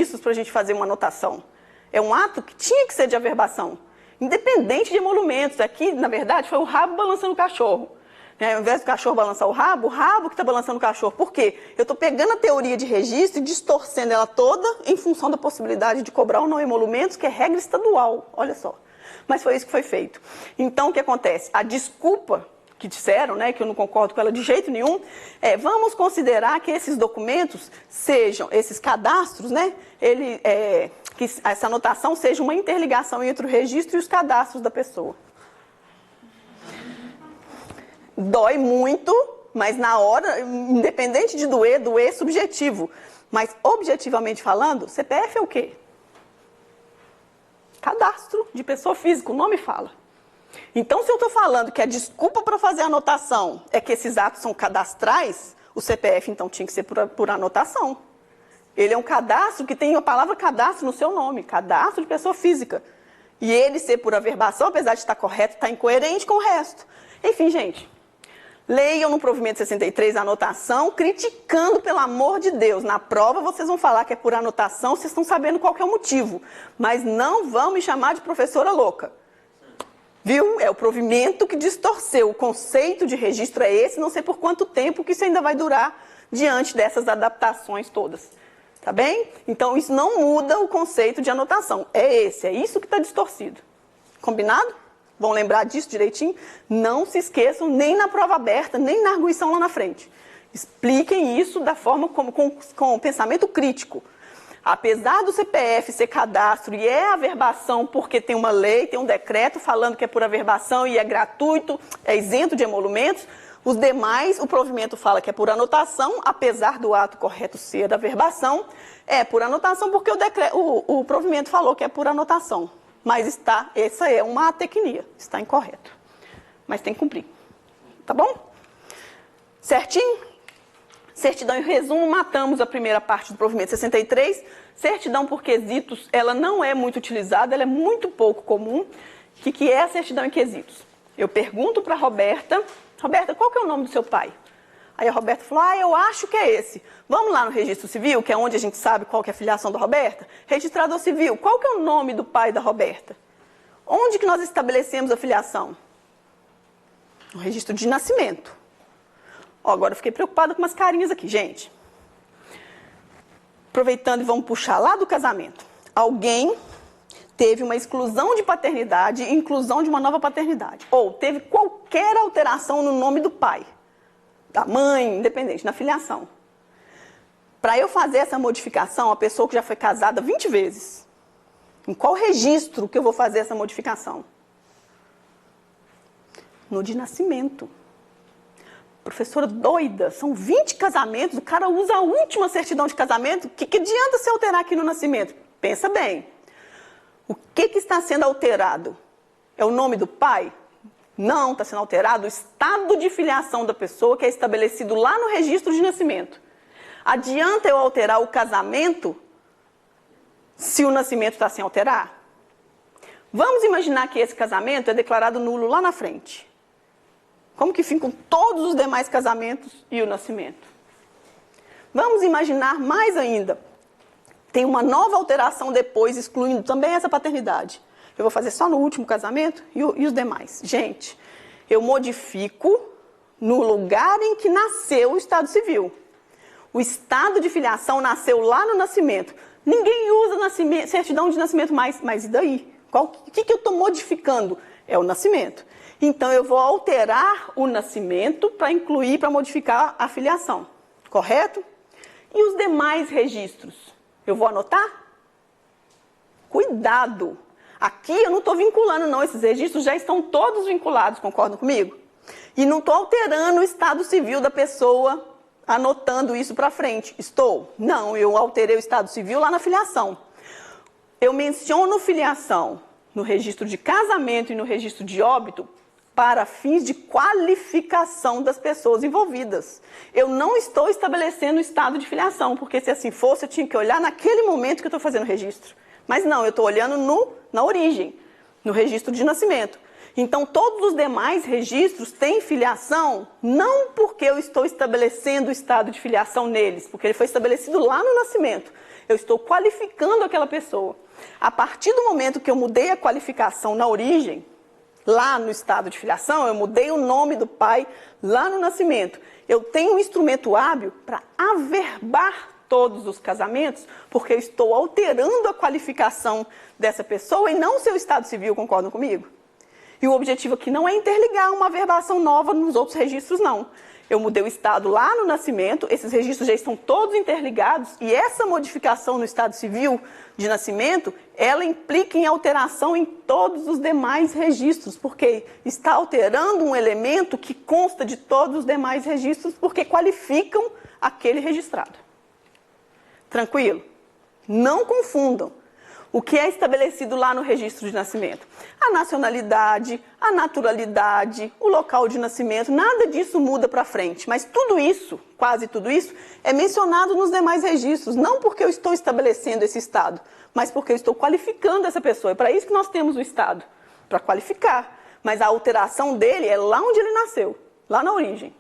registros para a gente fazer uma anotação. É um ato que tinha que ser de averbação, independente de emolumentos. Aqui, na verdade, foi o rabo balançando o cachorro. Ao invés do cachorro balançar o rabo que está balançando o cachorro. Por quê? Eu estou pegando a teoria de registro e distorcendo ela toda em função da possibilidade de cobrar ou não emolumentos, que é regra estadual. Olha só. Mas foi isso que foi feito. Então, o que acontece? A desculpa que disseram, né, que eu não concordo com ela de jeito nenhum, vamos considerar que esses documentos sejam, esses cadastros, né, que essa anotação seja uma interligação entre o registro e os cadastros da pessoa. Dói muito, mas na hora, independente de doer é subjetivo. Mas, objetivamente falando, CPF é o quê? Cadastro de pessoa física, o nome fala. Então, se eu estou falando que a desculpa para fazer a anotação é que esses atos são cadastrais, o CPF, então, tinha que ser por anotação. Ele é um cadastro que tem a palavra cadastro no seu nome, cadastro de pessoa física. E ele ser por averbação, apesar de estar correto, está incoerente com o resto. Enfim, gente, leiam no provimento 63 a anotação, criticando, pelo amor de Deus. Na prova, vocês vão falar que é por anotação, vocês estão sabendo qual que é o motivo. Mas não vão me chamar de professora louca. Viu? É o provimento que distorceu. O conceito de registro é esse, não sei por quanto tempo que isso ainda vai durar diante dessas adaptações todas. Tá bem? Então, isso não muda o conceito de anotação. É isso que está distorcido. Combinado? Vão lembrar disso direitinho? Não se esqueçam, nem na prova aberta, nem na arguição lá na frente. Expliquem isso da forma com pensamento crítico. Apesar do CPF ser cadastro e é averbação porque tem uma lei, tem um decreto falando que é por averbação e é gratuito, é isento de emolumentos, os demais, o provimento fala que é por anotação, apesar do ato correto ser averbação, é por anotação porque o provimento falou que é por anotação. Mas essa é uma atecnia, está incorreto. Mas tem que cumprir. Tá bom? Certinho? Certidão em resumo, matamos a primeira parte do provimento 63. Certidão por quesitos, ela não é muito utilizada, ela é muito pouco comum. O que é a certidão em quesitos? Eu pergunto para a Roberta, qual que é o nome do seu pai? Aí a Roberta falou, eu acho que é esse. Vamos lá no registro civil, que é onde a gente sabe qual que é a filiação da Roberta? Registrador civil, qual que é o nome do pai da Roberta? Onde que nós estabelecemos a filiação? No registro de nascimento. Agora eu fiquei preocupada com umas carinhas aqui, gente. Aproveitando e vamos puxar lá do casamento. Alguém teve uma exclusão de paternidade e inclusão de uma nova paternidade. Ou teve qualquer alteração no nome do pai, da mãe, independente, na filiação. Para eu fazer essa modificação, a pessoa que já foi casada 20 vezes, em qual registro que eu vou fazer essa modificação? No de nascimento. Professora doida, são 20 casamentos, o cara usa a última certidão de casamento, o que adianta se alterar aqui no nascimento? Pensa bem. O que está sendo alterado? É o nome do pai? Não, está sendo alterado o estado de filiação da pessoa que é estabelecido lá no registro de nascimento. Adianta eu alterar o casamento se o nascimento está sem alterar? Vamos imaginar que esse casamento é declarado nulo lá na frente. Como que ficam todos os demais casamentos e o nascimento? Vamos imaginar mais ainda. Tem uma nova alteração depois, excluindo também essa paternidade. Eu vou fazer só no último casamento e os demais. Gente, eu modifico no lugar em que nasceu o estado civil. O estado de filiação nasceu lá no nascimento. Ninguém usa certidão de nascimento mais. Mas e daí? O que eu estou modificando? É o nascimento. Então, eu vou alterar o nascimento para incluir, para modificar a filiação. Correto? E os demais registros? Eu vou anotar? Cuidado! Aqui eu não estou vinculando, não. Esses registros já estão todos vinculados, concordam comigo? E não estou alterando o estado civil da pessoa, anotando isso para frente. Estou? Não, eu alterei o estado civil lá na filiação. Eu menciono filiação no registro de casamento e no registro de óbito para fins de qualificação das pessoas envolvidas. Eu não estou estabelecendo o estado de filiação, porque se assim fosse, eu tinha que olhar naquele momento que eu estou fazendo o registro. Mas não, eu estou olhando na origem, no registro de nascimento. Então, todos os demais registros têm filiação, não porque eu estou estabelecendo o estado de filiação neles, porque ele foi estabelecido lá no nascimento. Eu estou qualificando aquela pessoa. A partir do momento que eu mudei a qualificação na origem, lá no estado de filiação, eu mudei o nome do pai lá no nascimento. Eu tenho um instrumento hábil para averbar todos os casamentos, porque eu estou alterando a qualificação dessa pessoa e não o seu estado civil, concordam comigo? E o objetivo aqui não é interligar uma averbação nova nos outros registros, não. Eu mudei o estado lá no nascimento, esses registros já estão todos interligados, e essa modificação no estado civil de nascimento, ela implica em alteração em todos os demais registros, porque está alterando um elemento que consta de todos os demais registros, porque qualificam aquele registrado. Tranquilo? Não confundam. O que é estabelecido lá no registro de nascimento? A nacionalidade, a naturalidade, o local de nascimento, nada disso muda para frente. Mas tudo isso, quase tudo isso, é mencionado nos demais registros. Não porque eu estou estabelecendo esse estado, mas porque eu estou qualificando essa pessoa. É para isso que nós temos o estado, para qualificar. Mas a alteração dele é lá onde ele nasceu, lá na origem.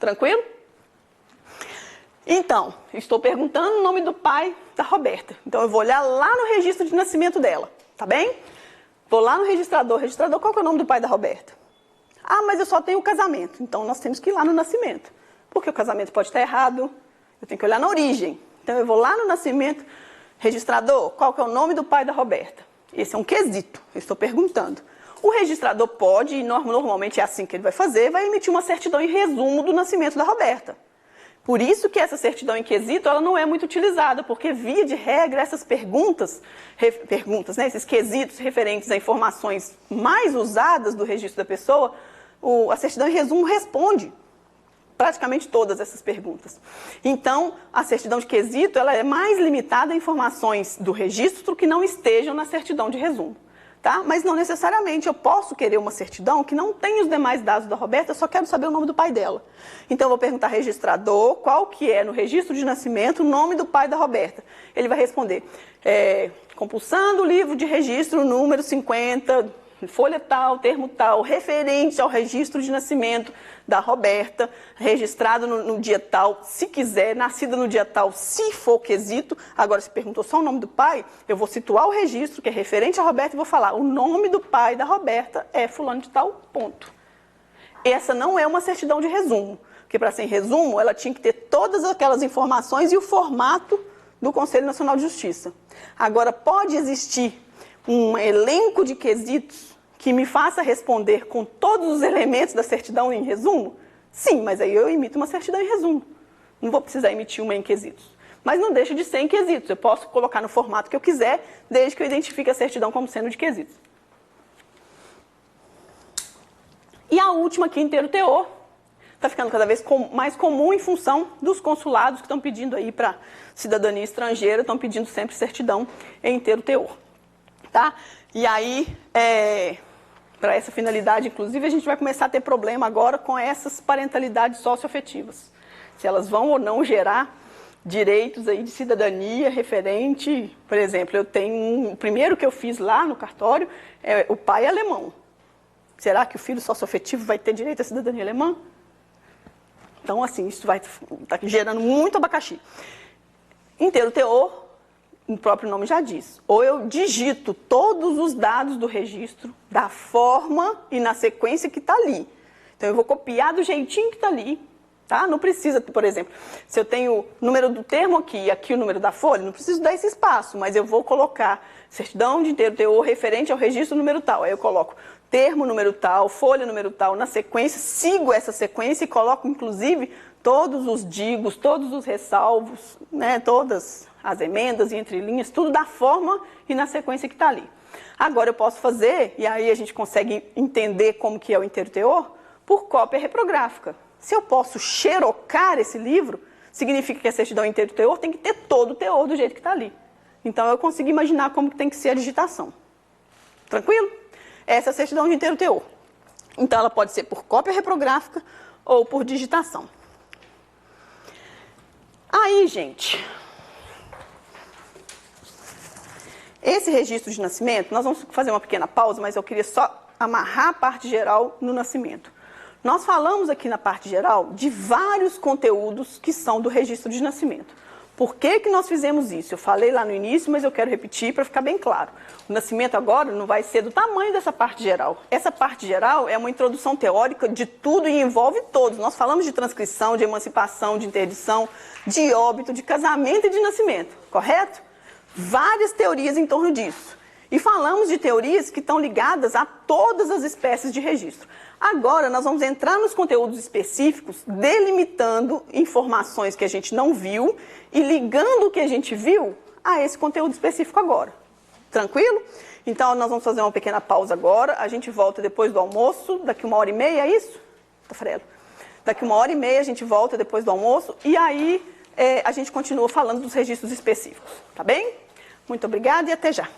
Tranquilo? Então, estou perguntando o nome do pai da Roberta. Então, eu vou olhar lá no registro de nascimento dela, tá bem? Vou lá no registrador. Registrador, qual que é o nome do pai da Roberta? Ah, mas eu só tenho o casamento. Então, nós temos que ir lá no nascimento. Porque o casamento pode estar errado. Eu tenho que olhar na origem. Então, eu vou lá no nascimento. Registrador, qual que é o nome do pai da Roberta? Esse é um quesito. Eu estou perguntando. O registrador pode, e normalmente é assim que ele vai fazer, vai emitir uma certidão em resumo do nascimento da Roberta. Por isso que essa certidão em quesito ela não é muito utilizada, porque, via de regra, essas perguntas, né, esses quesitos referentes a informações mais usadas do registro da pessoa, a certidão em resumo responde praticamente todas essas perguntas. Então, a certidão de quesito ela é mais limitada a informações do registro que não estejam na certidão de resumo. Tá? Mas não necessariamente eu posso querer uma certidão que não tem os demais dados da Roberta, eu só quero saber o nome do pai dela. Então, eu vou perguntar ao registrador qual que é, no registro de nascimento, o nome do pai da Roberta. Ele vai responder, compulsando o livro de registro número 50, folha tal, termo tal, referente ao registro de nascimento da Roberta, registrado no dia tal, se quiser, nascida no dia tal, se for quesito. Agora, se perguntou só o nome do pai, eu vou situar o registro, que é referente a Roberta, e vou falar, o nome do pai da Roberta é fulano de tal, ponto. Essa não é uma certidão de resumo, porque para ser em resumo, ela tinha que ter todas aquelas informações e o formato do Conselho Nacional de Justiça. Agora, pode existir um elenco de quesitos que me faça responder com todos os elementos da certidão em resumo? Sim, mas aí eu emito uma certidão em resumo. Não vou precisar emitir uma em quesitos. Mas não deixa de ser em quesitos. Eu posso colocar no formato que eu quiser, desde que eu identifique a certidão como sendo de quesitos. E a última aqui, inteiro teor, está ficando cada vez mais comum em função dos consulados que estão pedindo aí para cidadania estrangeira, estão pedindo sempre certidão em inteiro teor. Tá? E aí, para essa finalidade, inclusive, a gente vai começar a ter problema agora com essas parentalidades socioafetivas. Se elas vão ou não gerar direitos aí de cidadania referente, por exemplo, eu tenho o primeiro que eu fiz lá no cartório, o pai é alemão. Será que o filho socioafetivo vai ter direito à cidadania alemã? Então, assim, isso vai estar gerando muito abacaxi. Inteiro teor, o próprio nome já diz. Ou eu digito todos os dados do registro, da forma e na sequência que está ali. Então, eu vou copiar do jeitinho que está ali. Tá? Não precisa, por exemplo, se eu tenho o número do termo aqui e aqui o número da folha, não preciso dar esse espaço, mas eu vou colocar certidão de inteiro teor referente ao registro número tal. Aí eu coloco termo número tal, folha número tal, na sequência, sigo essa sequência e coloco, inclusive, todos os digos, todos os ressalvos, né, todas as emendas e entrelinhas, tudo da forma e na sequência que está ali. Agora eu posso fazer, e aí a gente consegue entender como que é o inteiro teor, por cópia reprográfica. Se eu posso xerocar esse livro, significa que a certidão inteiro teor tem que ter todo o teor do jeito que está ali. Então, eu consigo imaginar como que tem que ser a digitação. Tranquilo? Essa é a certidão de inteiro teor. Então, ela pode ser por cópia reprográfica ou por digitação. Aí, gente, esse registro de nascimento, nós vamos fazer uma pequena pausa, mas eu queria só amarrar a parte geral no nascimento. Nós falamos aqui na parte geral de vários conteúdos que são do registro de nascimento. Por que que nós fizemos isso? Eu falei lá no início, mas eu quero repetir para ficar bem claro. O nascimento agora não vai ser do tamanho dessa parte geral. Essa parte geral é uma introdução teórica de tudo e envolve todos. Nós falamos de transcrição, de emancipação, de interdição, de óbito, de casamento e de nascimento, correto? Várias teorias em torno disso. E falamos de teorias que estão ligadas a todas as espécies de registro. Agora, nós vamos entrar nos conteúdos específicos, delimitando informações que a gente não viu e ligando o que a gente viu a esse conteúdo específico agora. Tranquilo? Então, nós vamos fazer uma pequena pausa agora. A gente volta depois do almoço, daqui 1h30, é isso? Tafarelo. Daqui 1h30 a gente volta depois do almoço e aí a gente continua falando dos registros específicos. Tá bem? Muito obrigada e até já.